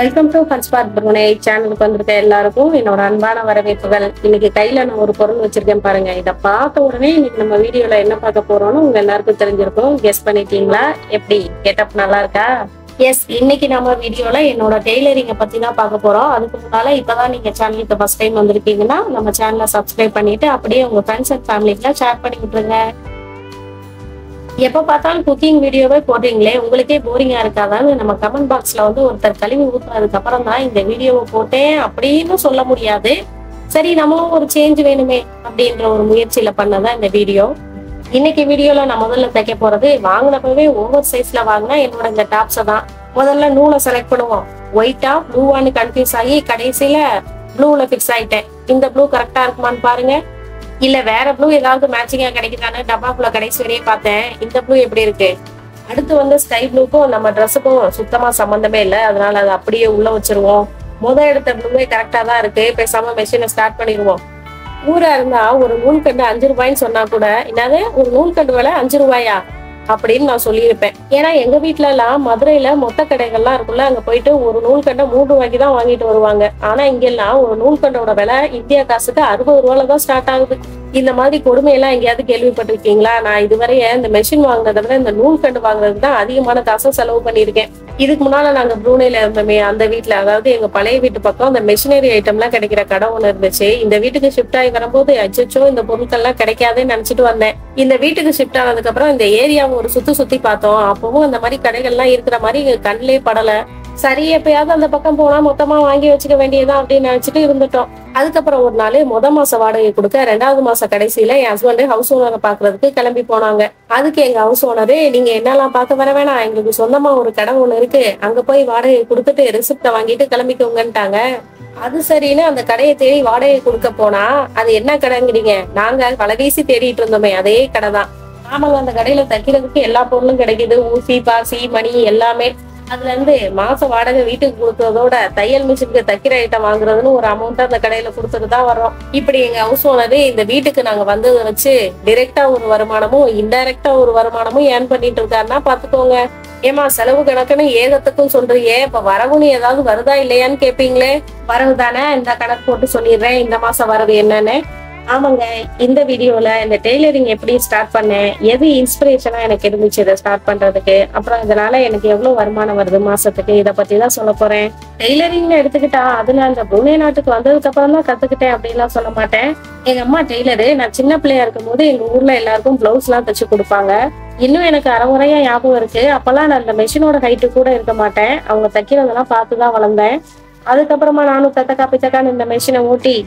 Welcome to ஹன்ஸ்பாட் Brunei சேனலுக்கு வந்திருக்க எல்லாருக்கும் என்னோட அன்பான வரவேற்புகள். இன்னைக்கு கையில நான் ஒரு பொருள் வச்சிருக்கேன் பாருங்க. இதை பார்த்த உடனே இன்னைக்கு நம்ம வீடியோல என்ன பார்க்க போறோம்னு உங்க எல்லாருக்கும் தெரிஞ்சிருக்கும். கெஸ் பண்ணிட்டீங்களா? எப்படி கெட்டப் நல்லா இருக்கா? எஸ், இன்னைக்கு நம்ம வீடியோல என்னோட டெய்லரிங்கை பத்தி தான் பார்க்க போறோம். அதுக்கு முன்னால இப்பதான் நீங்க சேனலுக்கு ஃபர்ஸ்ட் டைம் வந்திருக்கீங்கன்னா நம்ம சேனலை சப்ஸ்கிரைப் பண்ணிட்டு அப்படியே உங்க ஃப்ரெண்ட்ஸ் அண்ட் ஃபேமிலிக்குலாம் ஷேர் பண்ணி விட்டுருங்க. எப்ப பார்த்தாலும் குக்கிங் வீடியோவே போடுறீங்களே, உங்களுக்கே போரிங்கா இருக்காதான்னு நம்ம கமெண்ட் பாக்ஸ்ல வந்து ஒருத்தர் கழுவி ஊத்துனதுக்கு அப்புறம் தான் இந்த வீடியோவை போட்டேன் அப்படின்னு சொல்ல முடியாது. சரி, நம்மளும் ஒரு சேஞ்ச் வேணுமே அப்படின்ற ஒரு முயற்சியில பண்ணதான் இந்த வீடியோ. இன்னைக்கு வீடியோல நான் முதல்ல தைக்க போறது, வாங்கினப்பவே ஓவர் சைஸ்ல வாங்கினா என்னோட இந்த டாப்ஸை தான். முதல்ல நூலை செலக்ட் பண்ணுவோம். ஒயிட்டா ப்ளூவான்னு கன்ஃபியூஸ் ஆகி கடைசியில ப்ளூல ஃபிக்ஸ் ஆயிட்டேன். இந்த ப்ளூ கரெக்டா இருக்குமான்னு பாருங்க. இல்ல வேற ப்ளூ ஏதாவது மேட்சிங்கா கிடைக்குதானு டப்பாக்குள்ள கடைசி வரையே பார்த்தேன். இந்த ப்ளூ எப்படி இருக்கு? அடுத்து வந்து ஸ்கை ப்ளூக்கும் நம்ம ட்ரெஸ்ஸுக்கும் சுத்தமா சம்பந்தமே இல்லை, அதனால அதை அப்படியே உள்ள வச்சிருவோம். எடுத்த ப்ளூவே கரெக்டா தான் இருக்கு. பேசாம மெஷினை ஸ்டார்ட் பண்ணிடுவோம். ஊரா இருந்தா ஒரு நூல்கண்டு 5 ரூபாய்ன்னு சொன்னா கூட, என்னது ஒரு நூல்கண்டு விலை 5 ரூபாயா அப்படின்னு நான் சொல்லியிருப்பேன். ஏன்னா எங்க வீட்டுல எல்லாம் மதுரையில மொத்த கடைகள்லாம் இருக்குல்ல, அங்க போயிட்டு ஒரு நூல்கண்டை 3 ரூபாய்க்கு தான் வாங்கிட்டு வருவாங்க. ஆனா இங்கெல்லாம் ஒரு நூல்கண்டோட விலை இந்தியா காசுக்கு 60 ரூபாயில தான் ஸ்டார்ட் ஆகுது. இந்த மாதிரி கொடுமையெல்லாம் எங்கேயாவது கேள்விப்பட்டிருக்கீங்களா? நான் இதுவரைய இந்த மெஷின் வாங்குறத விட இந்த நூல்கண்டு வாங்குறதுக்கு தான் அதிகமான காசை செலவு பண்ணியிருக்கேன். இதுக்கு முன்னால நாங்க ப்ரூனேல இருந்தோமே, அந்த வீட்டுல, அதாவது எங்க பழைய வீட்டு பக்கம் அந்த மெஷினரி ஐட்டம் எல்லாம் கிடைக்கிற கடை ஒண்ணு இருந்துச்சு. இந்த வீட்டுக்கு ஷிஃப்ட் ஆகி வரும்போது அச்சோ இந்த பொருட்கள் எல்லாம் கிடைக்காதுன்னு நினைச்சிட்டு வந்தேன். இந்த வீட்டுக்கு ஷிஃப்ட் ஆனதுக்கு அப்புறம் இந்த ஏரியாவை ஒரு சுத்தி பார்த்தோம். அப்பவும் அந்த மாதிரி கடைகள்லாம் இருக்கிற மாதிரி எங்க கண்ணிலே படல. சரி, எப்பயாவது அந்த பக்கம் போனா மொத்தமா வாங்கி வச்சுக்க வேண்டியதான் அப்படின்னு நினைச்சிட்டு இருந்துட்டோம். அதுக்கப்புறம் ஒரு நாள் மாச வாடகை கொடுக்க 2வது மாச கடைசியில என் ஹஸ்பண்ட் ஹவுஸ் ஓனரை பாக்குறதுக்கு கிளம்பி போனாங்க. அதுக்கு எங்க ஹவுஸ் ஓனரு, நீங்க என்னெல்லாம் பார்க்க வர வேணாம், எங்களுக்கு சொந்தமா ஒரு கடை ஒண்ணு இருக்கு, அங்க போய் வாடகை கொடுத்துட்டு ரிசிப்ட வாங்கிட்டு கிளம்பிக்கோங்கன்ட்டாங்க. அது சரின்னு அந்த கடையை தேடி வாடகை கொடுக்க போனா, அது என்ன கடைங்கிறீங்க? நாங்க வலவீசி தேடிட்டு இருந்தோமே அதே கடை தான். ஆமாங்க, அந்த கடையில தைக்கிறதுக்கு எல்லா பொருளும் கிடைக்குது. ஊசி, பாசி, மணி எல்லாமே. அதுல இருந்து மாச வாடகை வீட்டுக்கு கொடுக்கறதோட தையல் மிஷினுக்கு தைக்கிற ஐட்டம் வாங்குறதுன்னு ஒரு அமௌண்ட் அந்த கடையில கொடுத்துட்டு தான் வர்றோம். இப்படி எங்க ஹவுஸ் ஓனரு இந்த வீட்டுக்கு நாங்க வந்ததை வச்சு டிரெக்டா ஒரு வருமானமும் இன்டைரக்டா ஒரு வருமானமும் ஏர்ன் பண்ணிட்டு இருக்காருன்னா பாத்துக்கோங்க. ஏமா செலவு கணக்குன்னு ஏகத்துக்கும் சொல்றீங்க, இப்ப வரவுன்னு ஏதாவது வருதா இல்லையான்னு கேப்பீங்களே. வரவு தானே, இந்த கணக்கு போட்டு சொல்லிடுறேன் இந்த மாசம் வரவு என்னன்னு. ஆமாங்க, இந்த வீடியோல இந்த டெய்லரிங் எப்படி ஸ்டார்ட் பண்ணேன், எது இன்ஸ்பிரேஷனா எனக்கு இருந்துச்சு இதை ஸ்டார்ட் பண்றதுக்கு, அப்புறம் இதனால எனக்கு எவ்வளவு வருமானம் வருது மாசத்துக்கு, இதை பத்தி தான் சொல்ல போறேன். டெய்லரிங்னு எடுத்துக்கிட்டா அதுல அந்த புனே நாட்டுக்கு வந்ததுக்கு அப்புறம் தான் கத்துக்கிட்டேன் அப்படின்லாம் சொல்ல மாட்டேன். எங்க அம்மா டெய்லரு. நான் சின்ன பிள்ளையா இருக்கும் போது எங்க ஊர்ல எல்லாருக்கும் பிளவுஸ் எல்லாம் தச்சு கொடுப்பாங்க. இன்னும் எனக்கு அரைமுறையா ஞாபகம் இருக்கு. அப்பெல்லாம் நான் அந்த மெஷினோட ஹைட்டு கூட இருக்க மாட்டேன். அவங்க தைக்கிறதெல்லாம் பார்த்துதான் வளர்ந்தேன். அதுக்கப்புறமா நானும் தத்தக்கா பித்தக்கான்னு இந்த மெஷினை ஓட்டி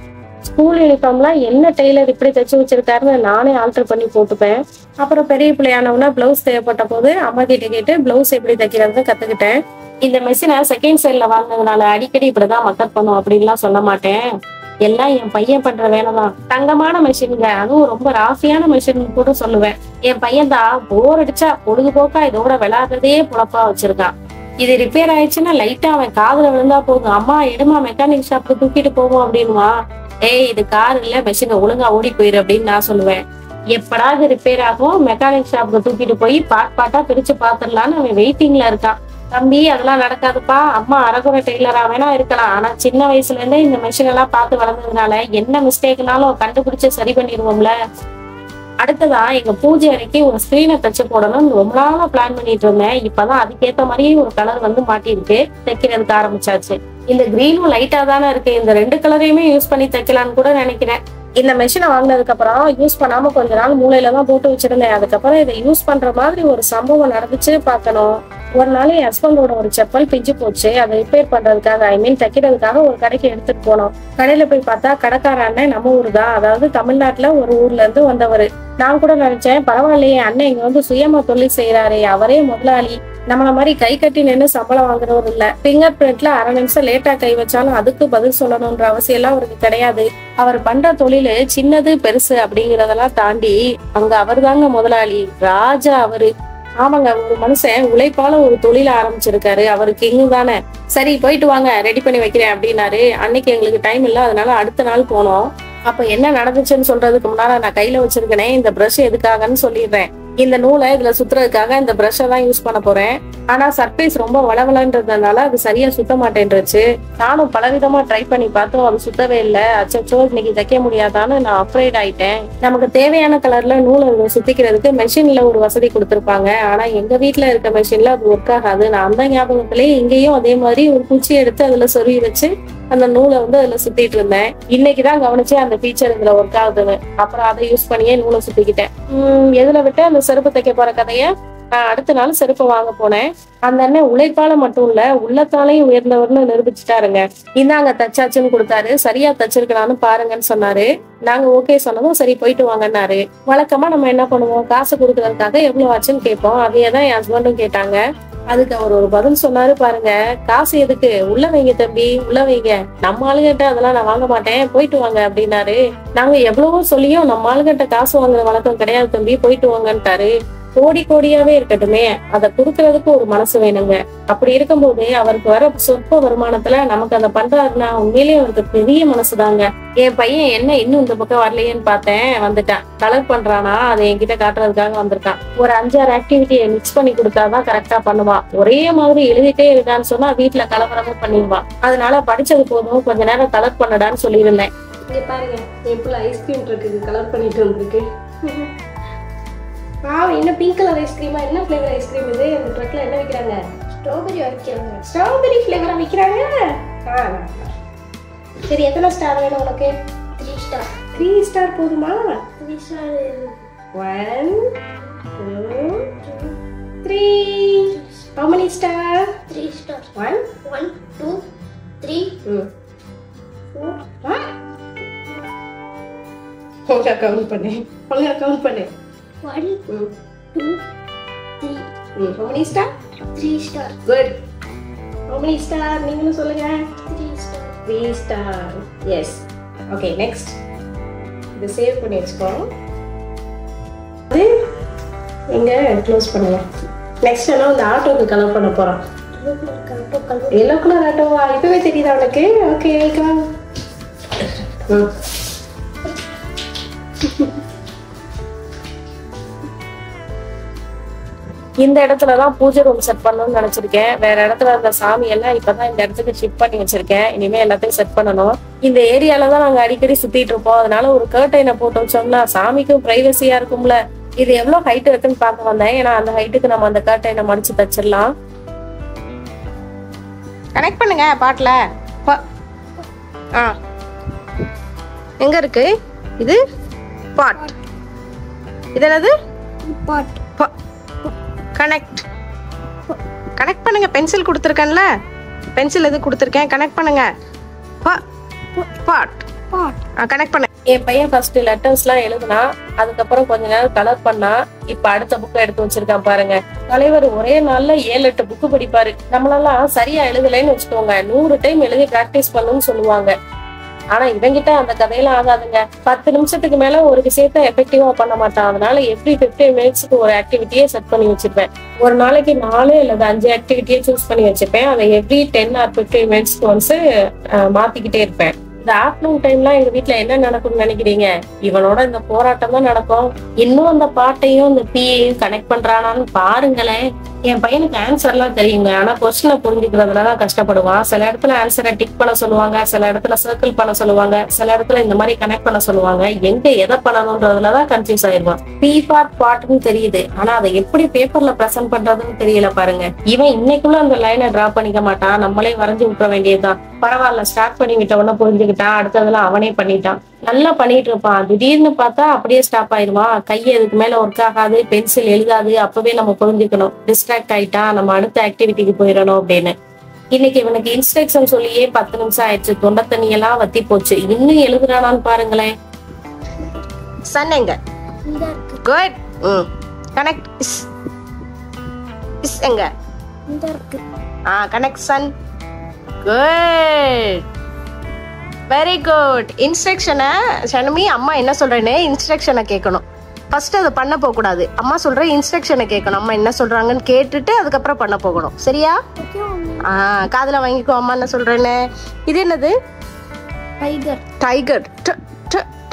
ஸ்கூல் யூனிஃபார்ம்லாம் என்ன டெய்லர் இப்படி தைச்சு வச்சிருக்காருன்னு நானே ஆல்டர் பண்ணி போட்டுப்பேன். அப்புறம் பெரிய பிள்ளையானவனா பிளவுஸ் தேவைப்பட்ட போது அம்மா கிட்ட கேட்டு பிளவுஸ் எப்படி தைக்கிறதுன்னு கத்துக்கிட்டேன். இந்த மெஷினை செகண்ட் சைட்ல வாங்கினதுனால அடிக்கடி இப்படிதான் மக்கள் பண்ணும் அப்படின்லாம் சொல்ல மாட்டேன். எல்லாம் என் பையன் பண்ற வேலைதான். தங்கமான மெஷின்ங்க, அதுவும் ரொம்ப ராசியான மெஷின் கூட சொல்லுவேன். என் பையன் தான் போர் அடிச்சா பொழுதுபோக்கா இதோட விளையாடுறதே பொழப்பா வச்சிருக்கான். இது ரிப்பேர் ஆயிடுச்சுன்னா லைட்டா அவன் காதுல விழுந்தா போதும், அம்மா எடுமா மெக்கானிக் ஷாப்புக்கு தூக்கிட்டு போவோம் அப்படின்வா. ஏய், இது கார் இல்ல, மெஷினை ஒழுங்கா ஓடி போயிரு அப்படின்னு நான் சொல்லுவேன். எப்படா இது ரிப்பேர் ஆகும், மெக்கானிக் ஷாப்புக்கு தூக்கிட்டு போய் பாட்டா பிரிச்சு பாத்துடலான்னு அவன் வெயிட்டிங்ல இருக்கான். தம்பி, அதெல்லாம் நடக்காதுப்பா. அம்மா அரகுறை டெய்லரா வேணா இருக்கலாம், ஆனா சின்ன வயசுல இருந்தே இந்த மெஷின் எல்லாம் பார்த்து வளர்ந்ததுனால என்ன மிஸ்டேக்னாலும் கண்டுபிடிச்சு சரி பண்ணிடுவோம்ல. அடுத்ததா எங்க பூஜை அறைக்கு ஒரு ஸ்கிரீனை தச்சு போடணும்னு ரொம்ப நாளா பிளான் பண்ணிட்டு இருந்தேன். இப்பதான் அதுக்கேற்ற மாதிரியே ஒரு கலர் வந்து மாட்டிருக்கு, தைக்கிறதுக்கு ஆரம்பிச்சாச்சு. இந்த கிரீனும் லைட்டா தானே இருக்கு, இந்த 2 கலரையுமே யூஸ் பண்ணி தைக்கலான்னு கூட நினைக்கிறேன். இந்த மெஷினை வாங்கினதுக்கு அப்புறம் யூஸ் பண்ணாம கொஞ்ச நாள் மூளையில தான் போட்டு வச்சிருந்தேன். அதுக்கப்புறம் இதை யூஸ் பண்ற மாதிரி ஒரு சம்பவம் நடந்துச்சு பார்க்கணும். ஒரு நாள் என் ஹஸ்பண்டோட ஒரு செப்பல் பிஞ்சு போச்சு. அதை ரிப்பேர் பண்றதுக்காக, தைக்கிறதுக்காக ஒரு கடைக்கு எடுத்துட்டு போனோம். கடையில போய் பார்த்தா கடைக்கார அண்ணன் நம்ம ஊர் தான், அதாவது தமிழ்நாட்டுல ஒரு ஊர்ல இருந்து வந்தவர். நான் கூட நினைச்சேன், பரவாயில்லையே அண்ணன் இங்க வந்து சுயமா தொழில் செய்யறாரு, அவரே முதலாளி, நம்மள மாதிரி கை கட்டி நின்று சம்பளம் வாங்குறவர் இல்ல. பிங்கர் பிரிண்ட்ல 1/2 நிமிஷம் லேட்டா கை வச்சாலும் அதுக்கு பதில் சொல்லணும்ன்ற அவசியம் எல்லாம் அவருக்கு கிடையாது. அவர் பண்ற தொழிலு சின்னது பெருசு அப்படிங்கறதெல்லாம் தாண்டி அங்க அவர் தாங்க முதலாளி, ராஜா அவரு. ஆமாங்க, ஒரு மனுஷன் உழைப்பால ஒரு தொழில ஆரம்பிச்சிருக்காரு, அவருக்கு இங்கு தானே. சரி, போயிட்டு வாங்க, ரெடி பண்ணி வைக்கிறேன் அப்படின்னாரு. அன்னைக்கு எங்களுக்கு டைம் இல்லை, அதனால அடுத்த நாள் போனோம். அப்ப என்ன நடந்துச்சுன்னு சொல்றதுக்கு முன்னால நான் கையில வச்சிருக்கேனே இந்த பிரஷ் எதுக்காகன்னு சொல்லிடுறேன். இந்த நூலை இதுல சுத்துறதுக்காக இந்த பிரஷை தான் யூஸ் பண்ண போறேன். ஆனா சர்ஃபேஸ் ரொம்ப வளவலன்றதுனால அது சரியா சுத்த மாட்டேன்ருச்சு. நானும் பலவிதமா ட்ரை பண்ணி பார்த்தோம், அது சுத்தவே இல்லை. அச்சோ இன்னைக்கு தைக்க முடியாதான்னு நான் அப்ரைட் ஆயிட்டேன். நமக்கு தேவையான கலர்ல நூலை சுத்திக்கிறதுக்கு மெஷின்ல ஒரு வசதி கொடுத்துருப்பாங்க. ஆனா எங்க வீட்டுல இருக்க மெஷின்ல அது ஒர்க் ஆகாது. நான் அந்த ஞாபகத்திலேயே இங்கேயும் அதே மாதிரி ஒரு குச்சி எடுத்து அதுல சொருவி வச்சு அந்த நூலை அதுல சுத்திட்டு இருந்தேன். இன்னைக்குதான் கவனிச்சேன் அந்த ஃபீச்சர் இதுல ஒர்க் ஆகுதுன்னு. அப்புறம் அதை யூஸ் பண்ணியே நூலை சுத்திக்கிட்டேன். எதுல விட்டு அந்த செருப்பு தைக்க போற கதைய நான் அடுத்த நாள் செருப்பு வாங்க போனேன். அந்த அண்ணன் உழைப்பால மட்டும் இல்ல உள்ளத்தாலையும் உயர்ந்தவர்னு நிரூபிச்சுட்டாருங்க. இந்தாங்க தச்சாச்சுன்னு கொடுத்தாரு. சரியா தச்சிருக்கலான்னு பாருங்கன்னு சொன்னாரு. நாங்க ஓகே சொன்னதும் சரி போயிட்டு வாங்கன்னாரு. வழக்கமா நம்ம என்ன பண்ணுவோம், காசு கொடுக்கறதுக்காக எவ்வளவு ஆச்சுன்னு கேட்போம். அதையேதான் என் ஹஸ்பண்டும் கேட்டாங்க. அதுக்கு அவர் ஒரு பதில் சொன்னாரு பாருங்க, காசு எதுக்கு, உள்ள வைங்க தம்பி உள்ள வைங்க, நம்ம ஆளுகிட்ட அதெல்லாம் நான் வாங்க மாட்டேன், போயிட்டு வாங்க அப்படின்னாரு. நாங்க எவ்வளவோ சொல்லியும் நம்ம ஆளுகிட்ட காசு வாங்குற வழக்கம் கிடையாது தம்பி, போயிட்டு வாங்கன்ட்டாரு. கோடியாவே இருக்கட்டுமே, அதை கொடுக்கறதுக்கு ஒரு மனசு வேணுங்க. அப்படி இருக்கும்போது அவருக்கு வர சொற்ப வருமானத்துல நமக்கு அதை பண்றாருன்னா உண்மையிலேயே அவருக்கு பெரிய மனசுதாங்க. என் பையன் என்ன இன்னும் இந்த பக்கம் வரலையேன்னு பார்த்தேன், வந்துட்டான். கலர் பண்றானா அதை என்கிட்ட காட்டுறதுக்காக வந்திருக்கான். ஒரு 5-6 ஆக்டிவிட்டியை மிக்ஸ் பண்ணி கொடுத்தாதான் கரெக்டா பண்ணுவான். ஒரே மாதிரி எழுதிட்டே இருக்கான்னு சொன்னா வீட்டுல கலவரமே பண்ணிடுவான். அதனால படிச்சது போதும், கொஞ்ச நேரம் கலர் பண்ணடான்னு சொல்லியிருந்தேன். இங்க பாருங்க, எப்படி ஐஸ்கிரீம் இருக்குது கலர் பண்ணிட்டு வந்திருக்கு. என்ன பிங்க் கலர் ஐஸ்கிரீமா, என்ன ஃப்ளேவர் ஐஸ்கிரீம் இது? இந்த ட்ரக்ல என்ன விக்கிறாங்க? ஸ்ட்ராபெரி வைக்கிறாங்க. ஸ்ட்ராபெரி ஃப்ளேவரா விக்கிறாங்க. சரி, எத்தனை ஸ்டார் வேணும் உனக்கு? 3 ஸ்டார். 3 ஸ்டார் போதுமா? 3 star. 1 2 3. How many star? 3 star. 1 2 3 4. ஒழுங்கா கவுண்ட் பண்ணு. 1 2 3. How many star? 3 star. Good. How many star? நீங்களும் சொல்லுங்க. 3 star. 3 star. Yes. Okay, next. இதை சேவ் பண்ணி வச்சுக்கோ. எங்க க்ளோஸ் பண்ணுங்க. நெக்ஸ்ட் என்ன, இந்த ஆட்டோக்கு கலர் பண்ண போறோம். எல்லோ கலர் ஆட்டோவா? இப்பவே தெரியுதா உனக்கு? Okay, welcome. இந்த இடத்துலதான் பூஜை ரூம் செட் பண்ணணும்னு நினைச்சிருக்கேன். வேற இடத்துல இருந்த சாமி எல்லாம் இப்பதான் இந்த இடத்துக்கு ஷிஃப்ட் பண்ணி வச்சிருக்கேன். இனிமே எல்லாத்தையும் செட் பண்ணணும். இந்த ஏரியால தான் நாங்க அடிக்கடி சுத்திட்டு இருப்போம். அதனால ஒரு கர்டைனை போட்டு வச்சோம்னா சாமிக்கும் பிரைவசியா இருக்கும்ல. இது எவ்வளவு ஹைட் இருக்குன்னு பார்க்க வந்தேன். ஏன்னா அந்த ஹைட்டுக்கு நம்ம அந்த கர்டைனை மடிச்சு தச்சிடலாம். கனெக்ட் பண்ணுங்க பாட்ல. எங்க இருக்கு இது? பாட். இது என்னது? பாட். கனெக்ட் பண்ணுங்க. பென்சில் கொடுத்துருக்கேன்ல, பென்சில் எது கொடுத்துருக்கேன், கனெக்ட் பண்ணுங்க. பாட் கனெக்ட் பண்ண. என் பையன் ஃபர்ஸ்ட் லெட்டர்ஸ் எல்லாம் எழுதுனா, அதுக்கப்புறம் கொஞ்ச நேரம் கலர் பண்ணா, இப்ப அடுத்த புக்கை எடுத்து வச்சிருக்கான் பாருங்க. தலைவர் ஒரே நாள்ல 7-8 புக்கு படிப்பாரு. நம்மளெல்லாம் சரியா எழுதலைன்னு வச்சுக்கோங்க, 100 டைம் எழுதி பிராக்டிஸ் பண்ணுன்னு சொல்லுவாங்க. ஆனா இவங்கிட்ட அந்த கதையெல்லாம் ஆகாதுங்க. 10 நிமிஷத்துக்கு மேல ஒரு விஷயத்த எஃபெக்டிவா பண்ண மாட்டான். அதனால எவ்ரி 15 மினிட்ஸ்க்கு ஒரு ஆக்டிவிட்டியே செட் பண்ணி வச்சிருப்பேன். ஒரு நாளைக்கு 4 அல்லது 5 ஆக்டிவிட்டியே சூஸ் பண்ணி வச்சிருப்பேன். அதை எவ்ரி 10 or 15 மினிட்ஸ்க்கு ஒன்ஸ் மாத்திக்கிட்டே இருப்பேன். இந்த ஆஃப்டர்நூன் டைம்லாம் எங்க வீட்டுல என்ன நடக்கும்னு நினைக்கிறீங்க? இவனோட இந்த போராட்டம் தான் நடக்கும். இன்னும் அந்த பாட்டையும் இந்த பியையும் கனெக்ட் பண்றானான்னு பாருங்களேன். என் பையனுக்கு ஆன்சர் எல்லாம் தெரியுங்க, ஆனா கொஸ்டினை புரிஞ்சுக்கிறதுலதான் கஷ்டப்படுவான். சில இடத்துல ஆன்சரை டிக் பண்ண சொல்லுவாங்க, சில இடத்துல சர்க்கிள் பண்ண சொல்லுவாங்க, சில இடத்துல இந்த மாதிரி கனெக்ட் பண்ண சொல்லுவாங்க. எங்க எதை பண்ணணும்ன்றதுலதான் கன்ஃபியூஸ் ஆயிடுவான். பி பார்ட் பாட்டுன்னு தெரியுது, ஆனா அதை எப்படி பேப்பர்ல பிரசன்ட் பண்றதுன்னு தெரியல பாருங்க. இவன் இன்னைக்குள்ள அந்த லைனை டிரா பண்ணிக்க மாட்டான், நம்மளே வரைஞ்சு விட்டுற வேண்டியதுதான். பரவாயில்ல, ஸ்டார்ட் பண்ணி விட்டவன புரிஞ்சுக்கிட்டான், அடுத்ததெல்லாம் அவனே பண்ணிட்டான். நல்லா பண்ணிட்டு இருப்பான். திடீர்னு பார்த்தா அப்படியே ஸ்டாப் ஆயிடுவான். கையை இதுக்கு மேல ஒர்க் ஆகாது, பென்சில் எழுதாது. அப்பவே நம்ம புரிஞ்சுக்கணும், டிஸ்ட்ராக்ட் ஆயிட்டா, நம்ம அடுத்த ஆக்டிவிட்டிக்கு போயிடணும் அப்படின்னு. இன்னைக்கு இவனுக்கு இன்ஸ்ட்ரக்ஷன் சொல்லியே 10 நிமிஷம் ஆயிடுச்சு. தொண்டை தண்ணியெல்லாம் வத்தி போச்சு. இன்னும் எழுதுறானான்னு பாருங்களேன். சன் எங்க? குட். கனெக்ட் இஸ் எங்க? கனெக்ட் சன். Good, very good. இன்ஸ்ட்ரக்ஷனை ஷனமி, அம்மா என்ன சொல்றேன்னு இன்ஸ்ட்ரக்ஷனை கேட்கணும். ஃபர்ஸ்ட் அதை பண்ண போக கூடாது. அம்மா சொல்ற இன்ஸ்ட்ரக்ஷனை கேட்கணும். அம்மா என்ன சொல்றாங்கன்னு கேட்டுட்டு அதுக்கப்புறம் பண்ண போகணும். சரியா? காதுல வாங்கிக்கோ அம்மா என்ன சொல்றேன்னு. இது என்னது? Tiger. Tiger.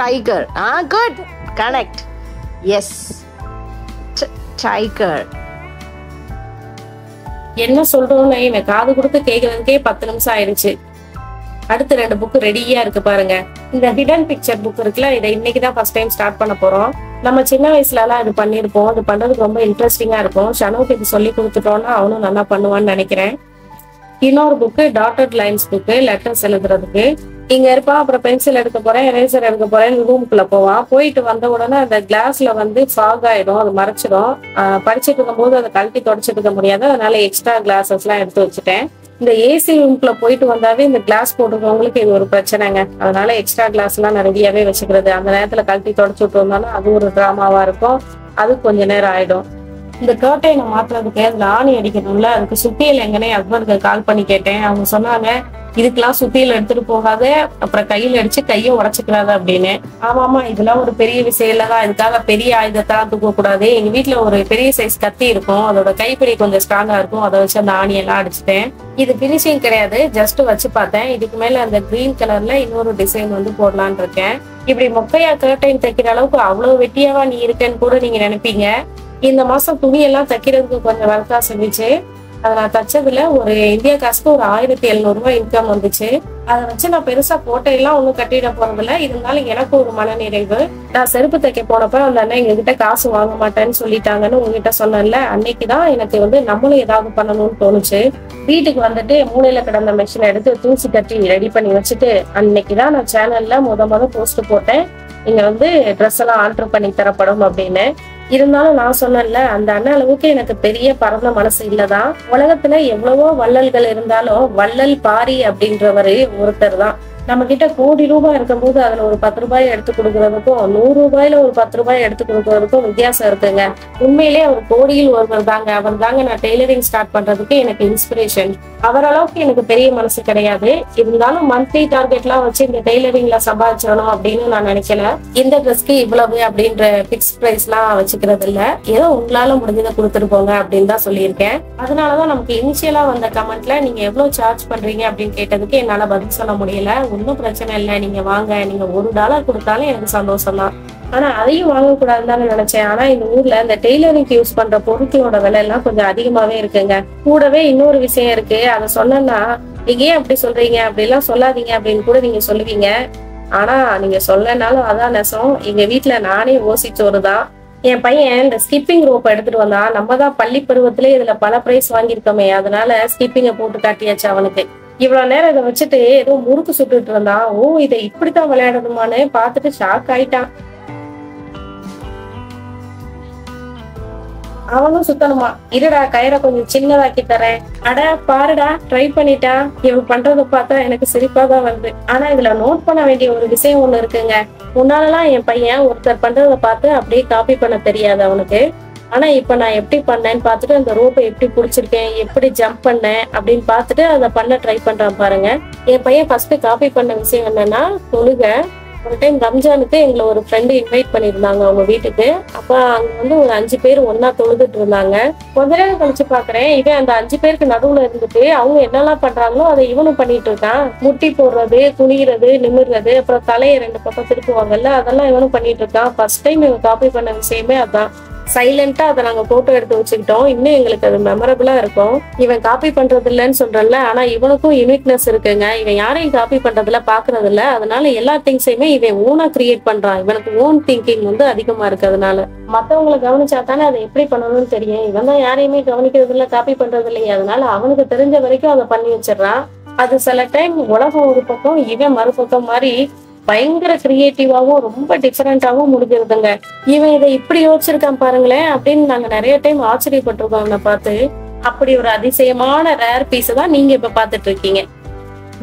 Tiger. Good. Connect. Yes. Tiger. என்ன சொல்றோம்னு இவன் காது கொடுத்து கேட்கறதுக்கே 10 நிமிஷம் ஆயிடுச்சு. அடுத்து 2 புக் ரெடியா இருக்கு பாருங்க. இந்த ஹிடன் பிக்சர் புக் இருக்குல்ல, இதை இன்னைக்குதான் ஃபர்ஸ்ட் டைம் ஸ்டார்ட் பண்ண போறோம். நம்ம சின்ன வயசுல எல்லாம் இது பண்ணிருப்போம். இது பண்றதுக்கு ரொம்ப இன்ட்ரெஸ்டிங்கா இருக்கும். ஷனுக்கு இது சொல்லி கொடுத்துட்டோம்னா அவனும் நல்லா பண்ணுவான்னு நினைக்கிறேன். இன்னொரு book dotted lines book, letters எழுதுறதுக்கு. இங்க இருப்பான், அப்புறம் பென்சில் எடுக்க போறேன், எரேசர் எடுக்க போறேன், ரூமுக்குள்ள போவான். போயிட்டு வந்த உடனே அந்த கிளாஸ்ல வந்து ஃபாக் ஆயிடும், அது மறைச்சிடும். படிச்சுட்டு இருக்கும் போது அதை கழட்டி தொடச்சிட்டு இருக்க முடியாது, அதனால எக்ஸ்ட்ரா கிளாஸஸ் எல்லாம் எடுத்து வச்சுட்டேன். இந்த ஏசி ரூம்குள்ள போயிட்டு வந்தாவே இந்த கிளாஸ் போட்டுருக்கவங்களுக்கு இது ஒரு பிரச்சனைங்க. அதனால எக்ஸ்ட்ரா கிளாஸ் எல்லாம் நான் ரெடியாவே வச்சுக்கிறது. அந்த நேரத்துல கழட்டி தொடச்சு விட்டு வந்தாலும் அது ஒரு டிராமாவா இருக்கும். அது கொஞ்ச நேரம் ஆயிடும். இந்த கர்டைனை மாத்துறதுக்கு அதுல ஆணி அடிக்கணும்ல, அதுக்கு சுத்தியல் எங்கனே ஹஸ்பண்டுக்கு கால் பண்ணி கேட்டேன். அவங்க சொன்னாங்க, இதுக்கெல்லாம் சுத்தியல் எடுத்துட்டு போகாத, அப்புறம் கையில அடிச்சு கையை உடச்சுக்கிறாத அப்படின்னு. ஆமாமா, இதெல்லாம் ஒரு பெரிய விஷயம் இல்லதான். இதுக்காக பெரிய ஆயுதத்தான் தூக்க கூடாது. எங்க வீட்டுல ஒரு பெரிய சைஸ் கத்தி இருக்கும், அதோட கைப்பிடி கொஞ்சம் ஸ்ட்ராங்கா இருக்கும். அதை வச்சு அந்த ஆணியெல்லாம் அடிச்சுட்டேன். இது பினிஷிங் கிடையாது, ஜஸ்ட் வச்சு பார்த்தேன். இதுக்கு மேல அந்த கிரீன் கலர்ல இன்னொரு டிசைன் வந்து போடலான்னு இருக்கேன். இப்படி மொக்கையா கர்டைன் தைக்கிற அளவுக்கு அவ்வளவு வெட்டியாவா நீ இருக்கேன்னு கூட நீங்க நினைப்பீங்க. இந்த மாசம் துணியெல்லாம் தைக்கிறதுக்கு கொஞ்சம் ஒர்க்கா செஞ்சுச்சு. அதை நான் தச்சதுல ஒரு இந்தியா காசுக்கு ஒரு 1700 ரூபாய் இன்கம் வந்துச்சு. அதை வச்சு நான் பெருசா கோட்டையெல்லாம் ஒன்றும் கட்டிட போறதில்ல. இருந்தாலும் எனக்கு ஒரு மன நிறைவு. நான் செருப்பு தைக்க போனப்ப அந்த அண்ணன் எங்ககிட்ட காசு வாங்க மாட்டேன்னு சொல்லிட்டாங்கன்னு உங்ககிட்ட சொன்னேன்ல, அன்னைக்குதான் எனக்கு வந்து நம்மளும் ஏதாவது பண்ணணும்னு தோணுச்சு. வீட்டுக்கு வந்துட்டு மூளையில கிடந்த மெஷினை எடுத்து தூசி கட்டி ரெடி பண்ணி வச்சுட்டு அன்னைக்குதான் நான் சேனல்ல முத போஸ்ட் போட்டேன், இங்க வந்து ட்ரெஸ் எல்லாம் ஆல்டர் பண்ணி தரப்படும் அப்படின்னு. இருந்தாலும் நான் சொன்னேன்ல, அந்த அண்ணன் அளவுக்கு எனக்கு பெரிய பரந்த மனசு இல்லதான். உலகத்துல எவ்வளவோ வள்ளல்கள் இருந்தாலும் வள்ளல் பாரி அப்படின்றவரு ஒருத்தர் தான். நம்ம கிட்ட கோடி ரூபாய் இருக்கும் போது அதுல ஒரு 10 ரூபாய் எடுத்து கொடுக்கறதுக்கும் 100 ரூபாயில ஒரு 10 ரூபாய் எடுத்து கொடுக்கறதுக்கும் வித்தியாசம் இருக்குங்க. உண்மையிலே அவர் கோடியில் ஒருவர் தாங்க. அவர் தாங்க நான் டெய்லரிங் ஸ்டார்ட் பண்றதுக்கு எனக்கு இன்ஸ்பிரேஷன். அவர் அளவுக்கு எனக்கு பெரிய மனசு கிடையாது. இருந்தாலும் மந்த்லி டார்கெட் எல்லாம் வச்சு இந்த டெய்லரிங்ல சம்பாதிச்சணும் அப்படின்னு நான் நினைக்கல. இந்த ட்ரெஸ்க்கு இவ்வளவு அப்படின்ற பிக்ஸ் பிரைஸ் எல்லாம் வச்சுக்கிறது இல்ல. ஏதோ உங்களால முடிஞ்சதை கொடுத்துட்டு போங்க அப்படின்னு தான் சொல்லியிருக்கேன். அதனாலதான் நமக்கு இனிஷியலா வந்த கமெண்ட்ல நீங்க எவ்வளவு சார்ஜ் பண்றீங்க அப்படின்னு கேட்டதுக்கு என்னால பதில் சொல்ல முடியல. ஒன்னும் பிரச்சனை இல்லை, நீங்க வாங்க, நீங்க $1 கொடுத்தாலும் எனக்கு சந்தோஷம் தான். ஆனா அதையும் வாங்கக்கூடாதுன்னு நினைச்சேன். ஆனா இந்த ஊர்ல இந்த டெய்லரிங்க்கு யூஸ் பண்ற பொருட்களோட விலை எல்லாம் கொஞ்சம் அதிகமாவே இருக்குங்க. கூடவே இன்னொரு விஷயம் இருக்கு, அதை சொன்னா நீங்க ஏன் அப்படி சொல்றீங்க, அப்படி எல்லாம் சொல்லாதீங்க அப்படின்னு கூட நீங்க சொல்லுவீங்க. ஆனா நீங்க சொல்லனாலும் அதான் நெசம். எங்க வீட்டுல நானே ஓசிச்சோறுதான். என் பையன் இந்த ஸ்கிப்பிங் ரோப் எடுத்துட்டு வந்தான். நம்ம தான் பள்ளி பருவத்திலே இதுல பல பிரைஸ் வாங்கியிருக்கோமே, அதனால ஸ்கிப்பிங்க போட்டு காட்டியாச்சு அவனுக்கு. இவ்வளவு நேரம் இதை வச்சுட்டு ஏதோ முறுக்கு சுட்டுட்டு இருந்தான். ஓ, இதை இப்படித்தான் விளையாடணுமான்னு பார்த்துட்டு ஷாக் ஆயிட்டான். அவனும் சுத்தணுமா, இருடா கயிறை கொஞ்சம் சின்னதாக்கி தரேன். அட பாருடா, ட்ரை பண்ணிட்டா. இவன் பண்றதை பார்த்தா எனக்கு சிரிப்பா தான் வருது. ஆனா இதுல நோட் பண்ண வேண்டிய ஒரு விஷயம் ஒண்ணு இருக்குங்க. முன்னாலலாம் என் பையன் ஒருத்தர் பண்றதை பார்த்து அப்படியே காப்பி பண்ண தெரியாது அவனுக்கு. ஆனா இப்ப நான் எப்படி பண்ணேன்னு பார்த்துட்டு அந்த ரோப்பை எப்படி பிடிச்சிருக்கேன், எப்படி ஜம்ப் பண்ணேன் அப்படின்னு பார்த்துட்டு அதை பண்ண ட்ரை பண்றான் பாருங்க. என் பையன் ஃபர்ஸ்ட் காப்பி பண்ண விஷயம் என்னன்னா தொழுகை. ஒரு டைம் ரம்ஜானுக்கு எங்களை ஒரு ஃப்ரெண்டு இன்வைட் பண்ணியிருந்தாங்க அவங்க வீட்டுக்கு. அப்ப அங்க வந்து ஒரு 5 பேர் ஒன்னா தொழுதுட்டு இருந்தாங்க. கொஞ்ச நேரம் கழிச்சு பாக்குறேன், இவன் அந்த 5 பேருக்கு நடுவுல இருந்துட்டு அவங்க என்னெல்லாம் பண்றாங்களோ அதை இவனும் பண்ணிட்டு இருக்கான். முட்டி போடுறது, குனிகிறது, நிமிர்றது, அப்புறம் தலையை 2 பக்கம் திருப்புவாங்கல்ல, அதெல்லாம் இவனும் பண்ணிட்டு இருக்கான். ஃபர்ஸ்ட் டைம் இவன் காப்பி பண்ண விஷயமே அதான். சைலண்டா அதை நாங்க போட்டோ எடுத்து வச்சுக்கிட்டோம். இன்னும் எங்களுக்கு அது மெமரபிளா இருக்கும். இவன் காப்பி பண்றது இல்லைன்னு சொல்றல, ஆனா இவனுக்கும் யூனிக்னஸ் இருக்குங்க. இவன் யாரையும் காப்பி பண்றதுல பாக்குறது இல்ல. அதனால எல்லா திங்ஸையுமே இவன் ஓனா கிரியேட் பண்றான். இவனுக்கு ஓன் திங்கிங் வந்து அதிகமா இருக்கு. அதனால மத்தவங்களை கவனிச்சா தானே அதை எப்படி பண்ணணும்னு தெரியும். இவன் தான் யாரையுமே கவனிக்கிறது இல்ல, காப்பி பண்றது இல்லையே. அதனால அவனுக்கு தெரிஞ்ச வரைக்கும் அதை பண்ணி வச்சிடறான். அது சில டைம் உலகம் ஒரு பக்கம், இவன் மறுபக்கம் மாதிரி பயங்கர கிரியேட்டிவாவும் ரொம்ப டிஃபரெண்டாவும் முடிஞ்சிருதுங்க. இவன் இதை இப்படி யோசிச்சிருக்கான் பாருங்களேன் அப்படின்னு நாங்க நிறைய டைம் ஆச்சரியப்பட்டிருக்கோம் அவனை பார்த்து. அப்படி ஒரு அதிசயமான ரேர் பீஸ் தான் நீங்க இப்ப பாத்துட்டு இருக்கீங்க.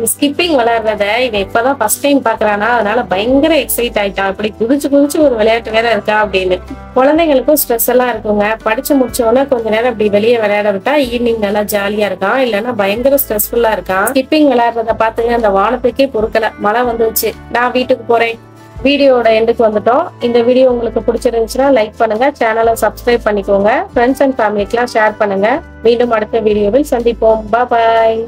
ஸ்கிப்பிங் விளையாடுறத இவன் இப்பதான் ஃபர்ஸ்ட் டைம் பாக்குறானா, அதனால பயங்கர எக்ஸைட் ஆயிட்டான். இப்படி குதிச்சு ஒரு விளையாட்டு வேற இருக்கா அப்படின்னு. குழந்தைங்களுக்கும் ஸ்ட்ரெஸ் எல்லாம் இருக்குங்க. படிச்சு முடிச்சோன்னா கொஞ்ச நேரம் அப்படி வெளியே விளையாட விட்டா ஈவினிங் நல்லா ஜாலியா இருக்கான். இல்லைன்னா பயங்கர ஸ்ட்ரெஸ்ஃபுல்லா இருக்கான். ஸ்கிப்பிங் விளையாடுறத பார்த்துங்க அந்த வானத்துக்கே பொறுக்கல, மழை வந்துச்சு. நான் வீட்டுக்கு போறேன். வீடியோட எண்டுக்கு வந்துட்டோம். இந்த வீடியோ உங்களுக்கு பிடிச்சிருந்துச்சுன்னா லைக் பண்ணுங்க, சேனலை சப்ஸ்கிரைப் பண்ணிக்கோங்க, ஃப்ரெண்ட்ஸ் அண்ட் ஃபேமிலிக்கெல்லாம் ஷேர் பண்ணுங்க. மீண்டும் அடுத்த வீடியோவில் சந்திப்போம். பாய்.